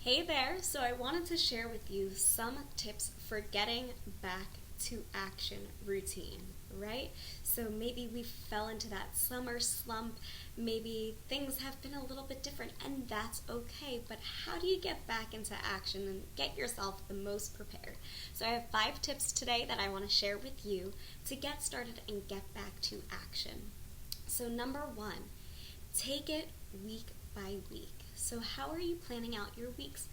Hey there! So I wanted to share with you some tips for getting back to action routine, right? So maybe we fell into that summer slump, maybe things have been a little bit different, and that's okay. But how do you get back into action and get yourself the most prepared? So I have 5 tips today that I want to share with you to get started and get back to action. So, number 1, take it week by week. So how are you planning out your weeks?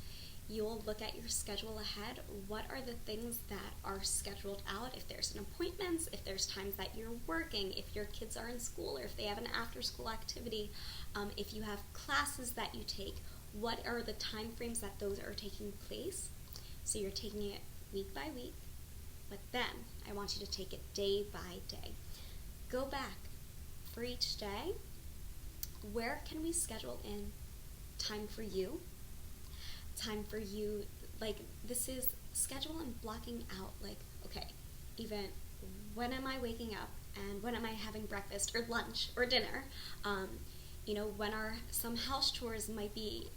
You'll look at your schedule ahead. What are the things that are scheduled out? If there's an appointments, if there's times that you're working, if your kids are in school, or if they have an after-school activity, if you have classes that you take, what are the time frames that those are taking place? So you're taking it week by week, but then I want you to take it day by day. Go back for each day. Where can we schedule in time for you? Like, this is schedule and blocking out, like, okay, even when am I waking up and when am I having breakfast or lunch or dinner? When are some house chores might be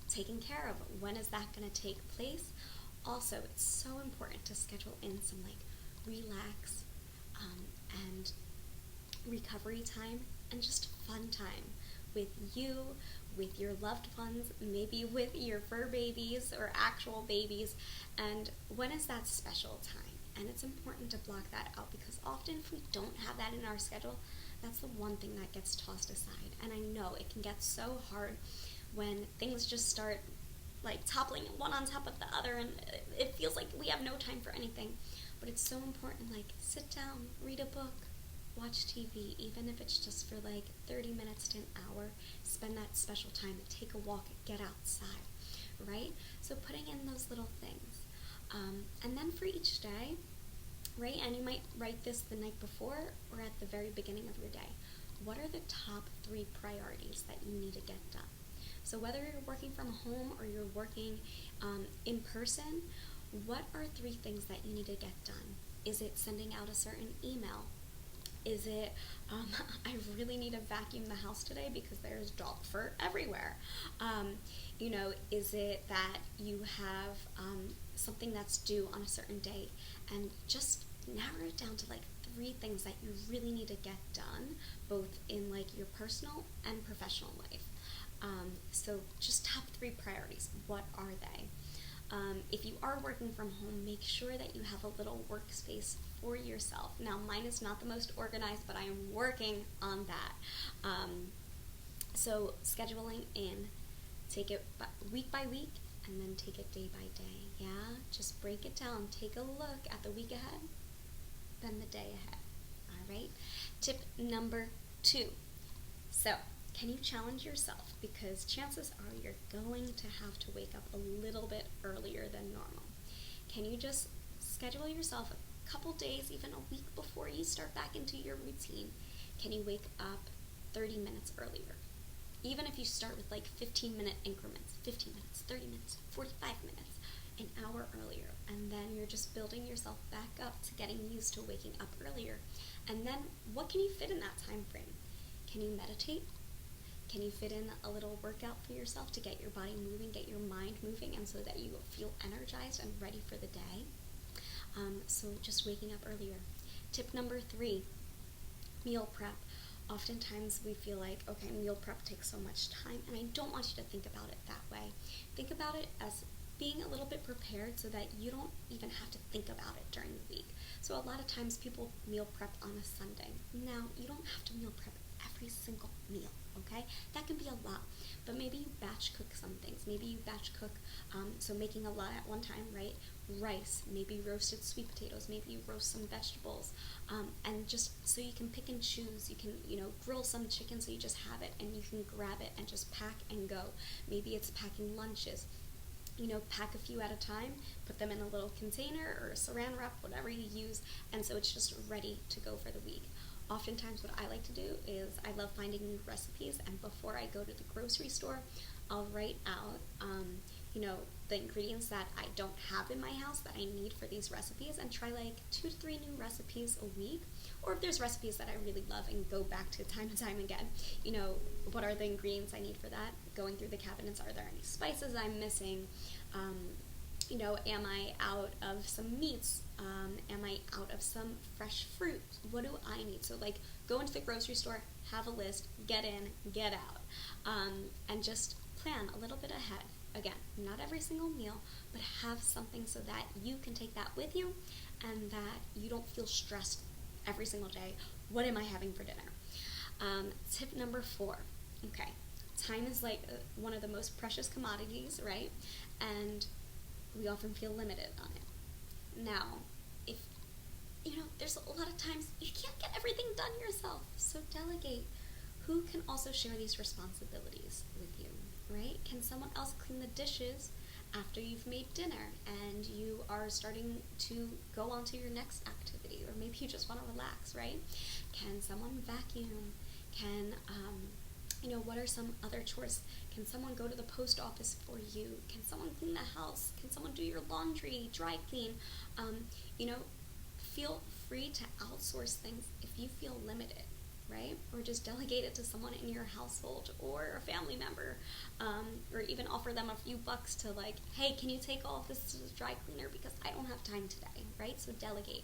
taken care of? When is that going to take place? Also, it's so important to schedule in some, like, relax and recovery time and just fun time with you, with your loved ones, maybe with your fur babies or actual babies. And when is that special time? And it's important to block that out, because often if we don't have that in our schedule, that's the one thing that gets tossed aside. And I know it can get so hard when things just start like toppling one on top of the other, and it feels like we have no time for anything. But it's so important, like, sit down, read a book, watch TV, even if it's just for like 30 minutes to an hour. Spend that special time, take a walk, get outside, right? So putting in those little things. And then for each day, right, and you might write this the night before or at the very beginning of your day. What are the top 3 priorities that you need to get done? So whether you're working from home or you're working in person, what are 3 things that you need to get done? Is it sending out a certain email? Is it, I really need to vacuum the house today because there's dog fur everywhere? Is it that you have something that's due on a certain date? And just narrow it down to like 3 things that you really need to get done, both in like your personal and professional life. So just top 3 priorities. What are they? If you are working from home, make sure that you have a little workspace for yourself. Now, mine is not the most organized, but I am working on that. So scheduling in, take it week by week, and then take it day by day. Yeah, just break it down. Take a look at the week ahead, then the day ahead. All right. Tip number 2. So, can you challenge yourself? Because chances are you're going to have to wake up a little bit earlier than normal. Can you just schedule yourself a couple days, even a week before you start back into your routine? Can you wake up 30 minutes earlier? Even if you start with like 15-minute increments, 15 minutes, 30 minutes, 45 minutes, an hour earlier, and then you're just building yourself back up to getting used to waking up earlier. And then what can you fit in that time frame? Can you meditate? Can you fit in a little workout for yourself to get your body moving, get your mind moving, and so that you will feel energized and ready for the day? So just waking up earlier. Tip number 3, meal prep. Oftentimes we feel like, okay, meal prep takes so much time, and I don't want you to think about it that way. Think about it as being a little bit prepared so that you don't even have to think about it during the week. So a lot of times people meal prep on a Sunday. Now, you don't have to meal prep every single meal, okay? That can be a lot, but maybe you batch cook some things. Maybe you batch cook, so making a lot at one time, right? Rice, maybe roasted sweet potatoes, maybe you roast some vegetables, and just so you can pick and choose. You can, grill some chicken so you just have it and you can grab it and just pack and go. Maybe it's packing lunches. Pack a few at a time, put them in a little container or a saran wrap, whatever you use, and so it's just ready to go for the week. Oftentimes what I like to do is I love finding new recipes, and before I go to the grocery store, I'll write out, the ingredients that I don't have in my house that I need for these recipes, and try like 2 to 3 new recipes a week. Or if there's recipes that I really love and go back to time and time again, what are the ingredients I need for that? Going through the cabinets, are there any spices I'm missing? Am I out of some meats? Am I out of some fresh fruit? What do I need? So like, go into the grocery store, have a list, get in, get out, and just plan a little bit ahead. Again, not every single meal, but have something so that you can take that with you and that you don't feel stressed every single day. What am I having for dinner? Tip number 4. Okay, time is like one of the most precious commodities, right? And we often feel limited on it. Now, if there's a lot of times you can't get everything done yourself, so delegate. Who can also share these responsibilities with you, right? Can someone else clean the dishes after you've made dinner and you are starting to go on to your next activity, or maybe you just want to relax, right? Can someone vacuum? Can what are some other chores? Can someone go to the post office for you? Can someone clean the house? Can someone do your laundry, dry clean? Feel free to outsource things if you feel limited, right? Or just delegate it to someone in your household or a family member, or even offer them a few bucks to like, hey, can you take all of this to the dry cleaner because I don't have time today, right? So delegate.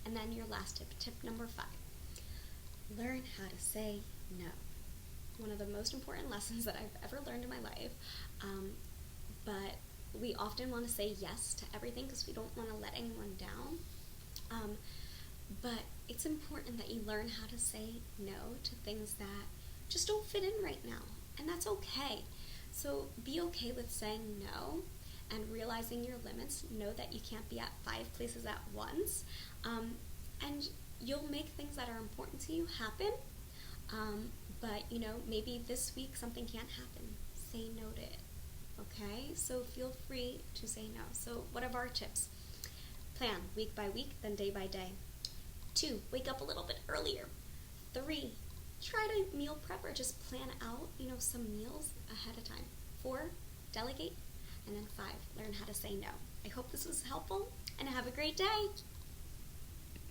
And then your last tip number 5, learn how to say no. One of the most important lessons that I've ever learned in my life, but we often want to say yes to everything because we don't want to let anyone down. But it's important that you learn how to say no to things that just don't fit in right now, and that's okay. So be okay with saying no and realizing your limits. Know that you can't be at 5 places at once, and you'll make things that are important to you happen. But maybe this week something can't happen. Say no to it. Okay? So feel free to say no. So what are our tips? Plan week by week, then day by day. 2, wake up a little bit earlier. 3, try to meal prep or just plan out, some meals ahead of time. 4, delegate. And then 5, learn how to say no. I hope this was helpful, and have a great day.